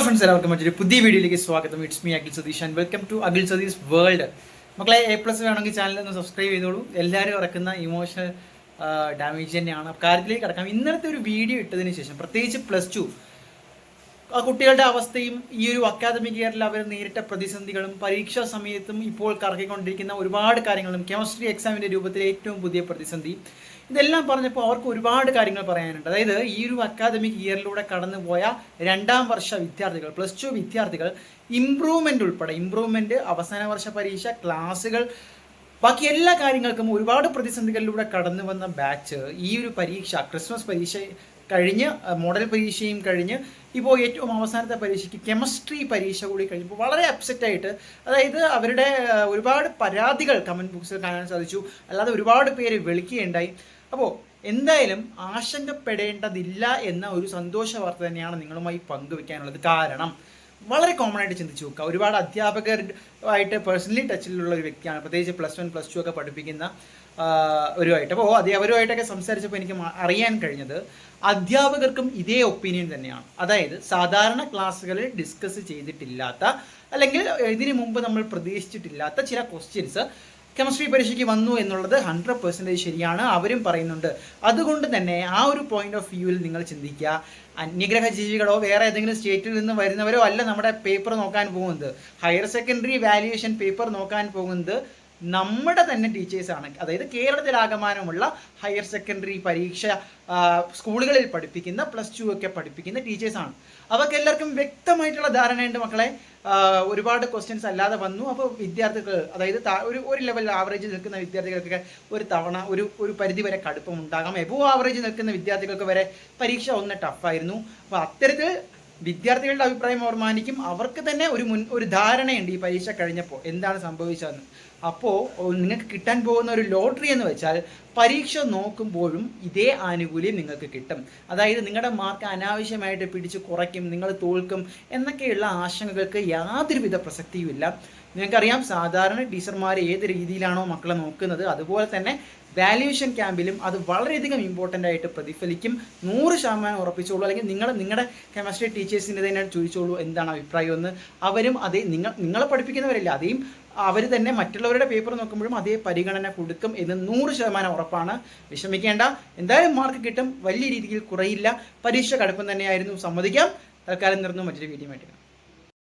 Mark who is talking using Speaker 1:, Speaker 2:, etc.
Speaker 1: Friends, എല്ലാവർക്കും മറ്റൊരു പുതിയ വീഡിയോയിലേക്ക് സ്വാഗതം. It's me Akhil Satheesh and welcome to Akhil Satheesh world. മക്കളെ, A+ വേണമെങ്കിൽ ചാനലൊന്ന് സബ്സ്ക്രൈബ് ചെയ്തോളൂ. എല്ലാവരും ഇറക്കുന്ന ഇമോഷണൽ ഡാമേജ് തന്നെയാണ്. കാര്യത്തിലേക്ക് കിടക്കാം. ഇന്നലത്തെ ഒരു വീഡിയോ ഇട്ടതിന് ശേഷം പ്രത്യേകിച്ച് +2 ആ കുട്ടികളുടെ അവസ്ഥയും ഈ ഒരു അക്കാദമിക് ഇയറിൽ അവർ നേരിട്ട പ്രതിസന്ധികളും പരീക്ഷാ സമയത്തും ഇപ്പോൾ കറക്കിക്കൊണ്ടിരിക്കുന്ന ഒരുപാട് കാര്യങ്ങളും കെമിസ്ട്രി എക്സാമിൻ്റെ രൂപത്തിലെ ഏറ്റവും പുതിയ പ്രതിസന്ധി, ഇതെല്ലാം പറഞ്ഞപ്പോൾ അവർക്ക് ഒരുപാട് കാര്യങ്ങൾ പറയാനുണ്ട്. അതായത് ഈ ഒരു അക്കാദമിക് ഇയറിലൂടെ കടന്നുപോയ രണ്ടാം വർഷ വിദ്യാർത്ഥികൾ, +2 വിദ്യാർത്ഥികൾ, ഇംപ്രൂവ്മെൻറ്റ് അവസാന വർഷ പരീക്ഷ, ക്ലാസ്സുകൾ, ബാക്കി എല്ലാ കാര്യങ്ങൾക്കും ഒരുപാട് പ്രതിസന്ധികളിലൂടെ കടന്നു വന്ന ബാച്ച് ഈ ഒരു പരീക്ഷ, ക്രിസ്മസ് പരീക്ഷ കഴിഞ്ഞ്, മോഡൽ പരീക്ഷയും കഴിഞ്ഞ്, ഇപ്പോൾ ഏറ്റവും അവസാനത്തെ പരീക്ഷയ്ക്ക് കെമിസ്ട്രി പരീക്ഷ കൂടി കഴിഞ്ഞപ്പോൾ വളരെ അപ്സെറ്റായിട്ട്, അതായത് അവരുടെ ഒരുപാട് പരാതികൾ കമൻറ്റ് ബോക്സിൽ കാണാൻ സാധിച്ചു. അല്ലാതെ ഒരുപാട് പേര് വിളിക്കുകയുണ്ടായി. അപ്പോൾ എന്തായാലും ആശങ്കപ്പെടേണ്ടതില്ല എന്ന ഒരു സന്തോഷ വാർത്ത തന്നെയാണ് നിങ്ങളുമായി പങ്കുവെക്കാനുള്ളത്. കാരണം വളരെ കോമൺ ആയിട്ട് ചിന്തിച്ച് നോക്കുക, ഒരുപാട് അധ്യാപകരുമായിട്ട് പേഴ്സണലി ടച്ചിലുള്ള ഒരു വ്യക്തിയാണ്, പ്രത്യേകിച്ച് +1 +2 ഒക്കെ പഠിപ്പിക്കുന്ന ഒരുമായിട്ട്. അപ്പോൾ അവരുമായിട്ടൊക്കെ സംസാരിച്ചപ്പോൾ എനിക്ക് അറിയാൻ കഴിഞ്ഞത് അധ്യാപകർക്കും ഇതേ ഒപ്പീനിയൻ തന്നെയാണ്. അതായത് സാധാരണ ക്ലാസ്സുകളിൽ ഡിസ്കസ് ചെയ്തിട്ടില്ലാത്ത, അല്ലെങ്കിൽ ഇതിനു മുമ്പ് നമ്മൾ പ്രതീക്ഷിച്ചിട്ടില്ലാത്ത ചില ക്വസ്റ്റ്യൻസ് കെമിസ്ട്രി പരീക്ഷയ്ക്ക് വന്നു എന്നുള്ളത് 100% ശരിയാണ്. അവരും പറയുന്നുണ്ട്. അതുകൊണ്ട് തന്നെ ആ ഒരു പോയിന്റ് ഓഫ് വ്യൂവിൽ നിങ്ങൾ ചിന്തിക്കുക. അന്യഗ്രഹ ജീവികളോ വേറെ ഏതെങ്കിലും സ്റ്റേറ്റിൽ നിന്ന് വരുന്നവരോ അല്ല നമ്മുടെ പേപ്പർ നോക്കാൻ പോകുന്നത്. ഹയർ സെക്കൻഡറി വാല്യുവേഷൻ പേപ്പർ നോക്കാൻ പോകുന്നത് നമ്മുടെ തന്നെ ടീച്ചേഴ്സാണ്. അതായത് കേരളത്തിലാകമാനമുള്ള ഹയർ സെക്കൻഡറി പരീക്ഷ സ്കൂളുകളിൽ പഠിപ്പിക്കുന്ന, +2 ഒക്കെ പഠിപ്പിക്കുന്ന ടീച്ചേഴ്സാണ്. അവർക്ക് എല്ലാവർക്കും വ്യക്തമായിട്ടുള്ള ധാരണയുണ്ട് മക്കളെ. ഒരുപാട് ക്വസ്റ്റ്യൻസ് അല്ലാതെ വന്നു. അപ്പോൾ വിദ്യാർത്ഥികൾ, അതായത് ഒരു ലെവൽ ആവറേജ് നിൽക്കുന്ന വിദ്യാർത്ഥികൾക്കൊക്കെ ഒരു തവണ ഒരു പരിധി വരെ കടുപ്പം ഉണ്ടാകാം. എബോ ആവറേജ് നിൽക്കുന്ന വിദ്യാർത്ഥികൾക്ക് വരെ പരീക്ഷ ഒന്ന് ടഫായിരുന്നു. അപ്പോൾ അത്തരത്തിൽ വിദ്യാർത്ഥികളുടെ അഭിപ്രായം അവർ മാനിക്കും. അവർക്ക് തന്നെ ഒരു ധാരണയുണ്ട് ഈ പരീക്ഷ കഴിഞ്ഞപ്പോൾ എന്താണ് സംഭവിച്ചതെന്ന്. അപ്പോൾ നിങ്ങൾക്ക് കിട്ടാൻ പോകുന്ന ഒരു ലോട്ടറി എന്ന് വെച്ചാൽ പരീക്ഷ നോക്കുമ്പോഴും ഇതേ ആനുകൂല്യം നിങ്ങൾക്ക് കിട്ടും. അതായത് നിങ്ങളുടെ മാർക്ക് അനാവശ്യമായിട്ട് പിടിച്ച് കുറയ്ക്കും, നിങ്ങൾ തോൽക്കും എന്നൊക്കെയുള്ള ആശങ്കകൾക്ക് യാതൊരുവിധ പ്രസക്തിയുമില്ല. നിങ്ങൾക്കറിയാം, സാധാരണ ടീച്ചർമാർ ഏത് രീതിയിലാണോ മക്കളെ നോക്കുന്നത്, അതുപോലെ തന്നെ വാല്യുവേഷൻ ക്യാമ്പിലും അത് വളരെയധികം ഇമ്പോർട്ടൻ്റ് ആയിട്ട് പ്രതിഫലിക്കും. 100% ഉറപ്പിച്ചോളൂ. അല്ലെങ്കിൽ നിങ്ങളുടെ കെമിസ്ട്രി ടീച്ചേഴ്സിൻ്റെ തന്നെ ചോദിച്ചോളൂ എന്താണ് അഭിപ്രായം എന്ന്. അവരും അതേ, നിങ്ങളെ പഠിപ്പിക്കുന്നവരല്ല, അതേയും അവർ തന്നെ മറ്റുള്ളവരുടെ പേപ്പർ നോക്കുമ്പോഴും അതേ പരിഗണന കൊടുക്കും എന്ന് 100% ഉറപ്പാണ്. വിഷമിക്കേണ്ട, എന്തായാലും മാർക്ക് കിട്ടും, വലിയ രീതിയിൽ കുറയില്ല. പരീക്ഷ കടുപ്പം തന്നെയായിരുന്നു, സമ്മതിക്കാം. തൽക്കാലം നിർന്നു. മറ്റൊരു വീഡിയോ ആയിട്ട്